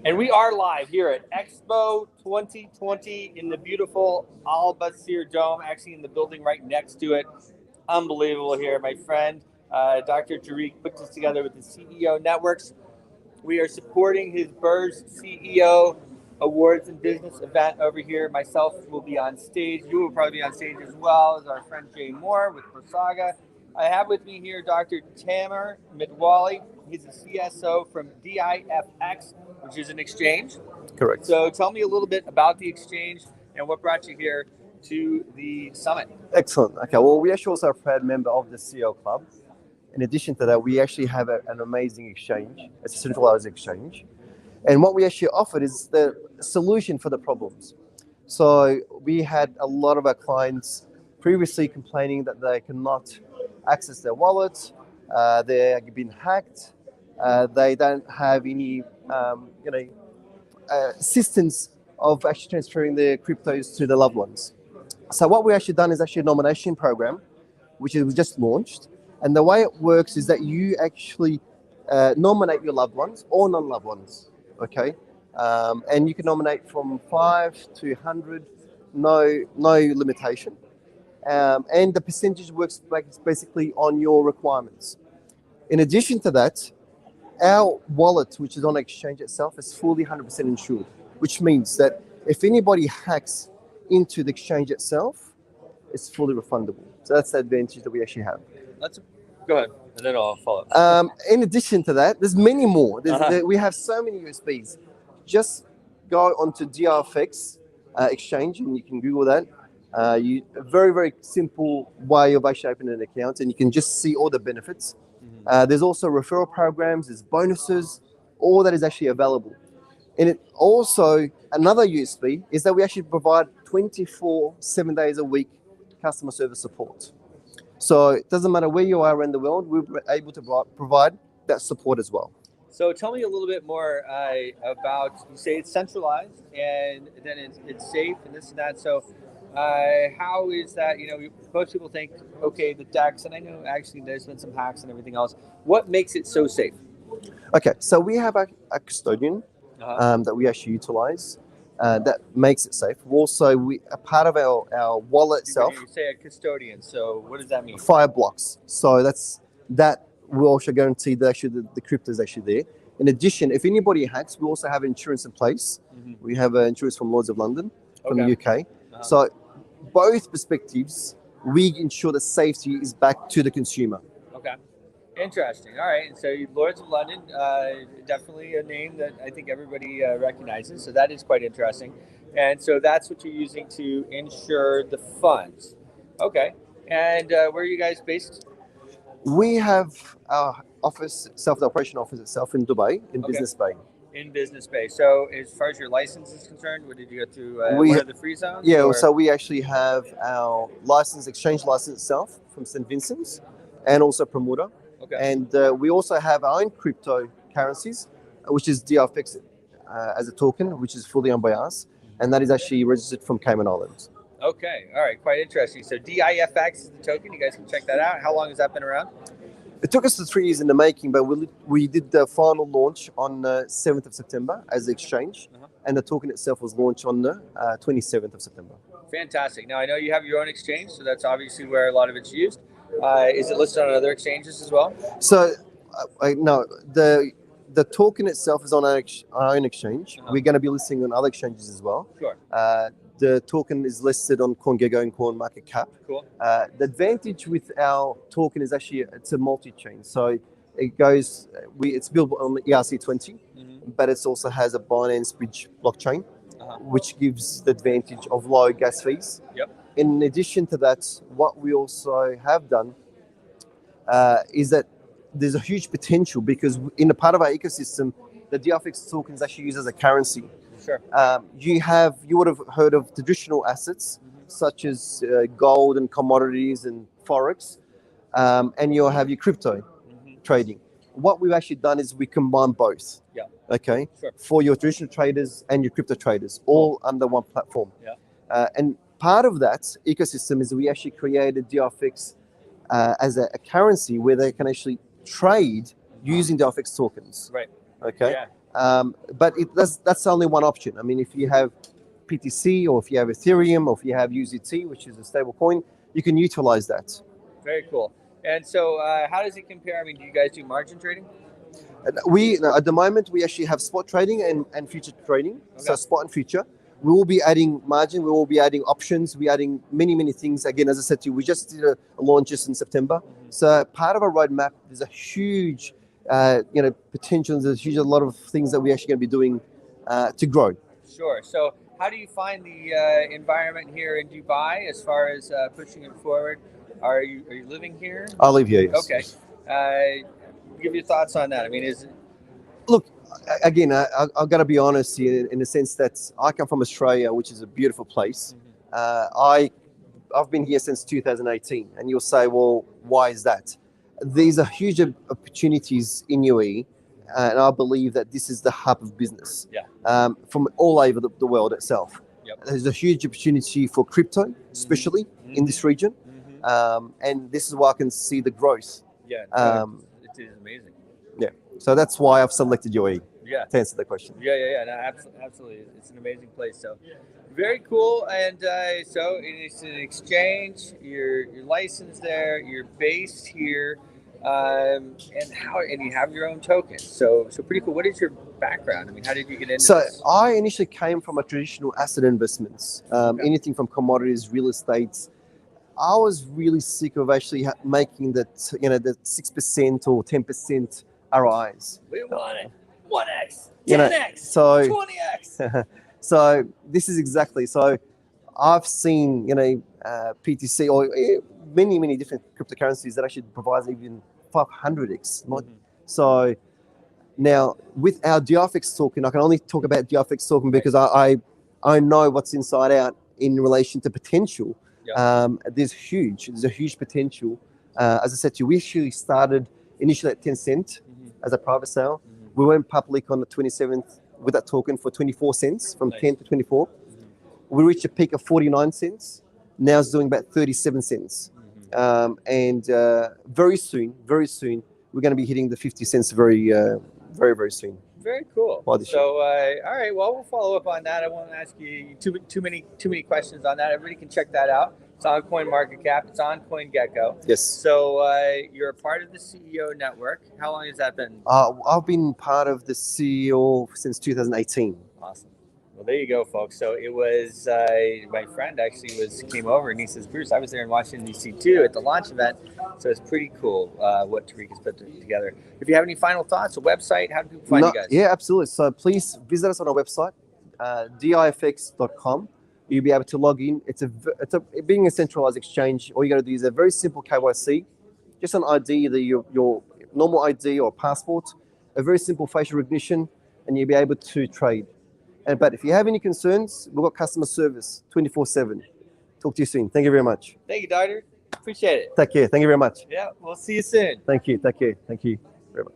And we are live here at Expo 2020 in the beautiful Al Basir Dome, actually in the building right next to it. Unbelievable here. My friend, Dr. Tariq, put this together with the CEO Networks. We are supporting his Burj CEO Awards and Business event over here. Myself will be on stage. You will probably be on stage as well as our friend Jay Moore with Prasaga. I have with me here Dr. Tamer Midwali. He's a CSO from DIFX, which is an exchange. Correct. So tell me a little bit about the exchange and what brought you here to the summit. Excellent. Okay. Well, we actually also are a proud member of the CEO Club. In addition to that, we actually have an amazing exchange. It's a centralized exchange. And what we actually offered is the solution for the problems. So we had a lot of our clients previously complaining that they cannot access their wallets, they're being hacked, they don't have any assistance of actually transferring their cryptos to their loved ones. So what we actually done is actually a nomination program, which is just launched. And the way it works is that you actually nominate your loved ones or non-loved ones, okay? And you can nominate from 5 to 100, no limitation. And the percentage works basically on your requirements. In addition to that, our wallet, which is on the exchange itself, is fully 100% insured, which means that if anybody hacks into the exchange itself, it's fully refundable. So that's the advantage that we actually have. Go ahead, and then I'll follow up. In addition to that, there's many more. We have so many USBs. Just go onto DIFX exchange, and you can Google that. A very, very simple way of actually opening an account, and you can just see all the benefits. There's also referral programs, there's bonuses, all that is actually available. And it also, another USB is that we actually provide 7 days a week customer service support. So it doesn't matter where you are around the world, we're able to provide that support as well. So tell me a little bit more about, you say it's centralized and then it's safe and this and that. So how is that, most people think, okay, the DEX, and I know actually there's been some hacks and everything else. What makes it so safe? Okay, so we have a custodian that we actually utilize. That makes it safe. Also, a part of our wallet itself. You say a custodian, so what does that mean? Fire blocks. So that will also guarantee that actually the crypto is actually there. In addition, if anybody hacks, we also have insurance in place. We have insurance from Lloyd's of London, from the UK. So both perspectives, we ensure that safety is back to the consumer. Okay. Interesting. All right. So Lloyd's of London, definitely a name that I think everybody recognizes. So that is quite interesting. And so that's what you're using to insure the funds. Okay. And where are you guys based? We have our office, the operation office itself in Dubai, in Business Bay. In Business Bay. So as far as your license is concerned, what did you go through? One of the free zones? Yeah, or? So we actually have our exchange license itself from St. Vincent's and also Bermuda. Okay. And we also have our own cryptocurrencies, which is DIFX as a token, which is fully owned by us. And that is actually registered from Cayman Islands. Okay. All right. Quite interesting. So DIFX is the token. You guys can check that out. How long has that been around? It took us 3 years in the making, but we did the final launch on 7th of September as the exchange. And the token itself was launched on the 27th of September. Fantastic. Now, I know you have your own exchange, so that's obviously where a lot of it's used. Is it listed on other exchanges as well? So, no, the token itself is on our own exchange. We're going to be listing on other exchanges as well. Sure. The token is listed on CoinGecko and CoinMarketCap. Cool. The advantage with our token is actually it's a multi-chain. So it's built on the ERC20, but it also has a Binance Bridge blockchain, which gives the advantage of low gas fees. Yep. In addition to that, what we also have done is that there's a huge potential because in a part of our ecosystem, the DIFX token is actually used as a currency. Sure. You would have heard of traditional assets such as gold and commodities and forex, and you'll have your crypto trading. What we've actually done is we combine both. Yeah. Okay. Sure. For your traditional traders and your crypto traders, all under one platform. Yeah. And part of that ecosystem is we actually created DIFX as a currency where they can actually trade using DIFX tokens. Right. Okay. Yeah. But that's only one option. I mean, if you have PTC or if you have Ethereum or if you have UZT, which is a stable coin, you can utilize that. Very cool. And so, how does it compare? I mean, do you guys do margin trading? We at the moment we actually have spot trading and future trading. So Okay. spot and future. We will be adding margin. We will be adding options. We're adding many things. Again, as I said to you, we just did a launch just in September. So part of our roadmap, there's a huge, potential. There's a lot of things that we're actually going to be doing to grow. Sure. So, how do you find the environment here in Dubai as far as pushing it forward? Are you living here? I live here. Yes. Okay. Give your thoughts on that. I mean, is it? Look, again, I've got to be honest here in the sense that I come from Australia, which is a beautiful place. I've been here since 2018, and you'll say, well, why is that? These are huge opportunities in UAE, and I believe that this is the hub of business. Yeah. From all over the world itself. Yep. There's a huge opportunity for crypto, especially in this region, and this is where I can see the growth. Yeah. It is amazing. Yeah. So that's why I've selected UAE. Yeah. To answer the question. Yeah. No, absolutely. It's an amazing place. So, very cool. And so it's an exchange. You're licensed there. You're based here, and you have your own token. So pretty cool. What is your background? I mean, how did you get into So this? I initially came from a traditional asset investments, anything from commodities, real estate. I was really sick of actually making that, the 6% or 10% ROIs. We want it. 1x, You know, 10x, so 20x. so this is exactly so. I've seen PTC or many different cryptocurrencies that actually provides even 500x. So now with our DIFX token, I can only talk about DIFX token because I know what's inside out in relation to potential. Yeah. There's a huge potential. As I said to you, we actually started initially at 10 cents as a private sale. We went public on the 27th with that token for 24 cents, from Nice. 10 to 24. We reached a peak of 49 cents. Now it's doing about 37 cents. And very soon, we're going to be hitting the 50 cents very soon. Very cool. Well, this So, all right. Well, we'll follow up on that. I won't ask you too many questions on that. Everybody can check that out. It's on CoinMarketCap. It's on CoinGecko. Yes. So you're a part of the CEO network. How long has that been? I've been part of the CEO since 2018. Awesome. Well, there you go, folks. So it was my friend actually came over and he says, Bruce, I was there in Washington, D.C. too at the launch event. So it's pretty cool what Tariq has put together. If you have any final thoughts, a website, how do people find you guys? Yeah, absolutely. So please visit us on our website, DIFX.com. You'll be able to log in. It's being a centralized exchange. All you got to do is a very simple KYC, just an ID, either your normal ID or passport, a very simple facial recognition, and you'll be able to trade. But if you have any concerns, we've got customer service 24/7. Talk to you soon. Thank you very much. Thank you, Doctor. Appreciate it. Take care. Thank you very much. Yeah, we'll see you soon. Thank you. Take care. Thank you.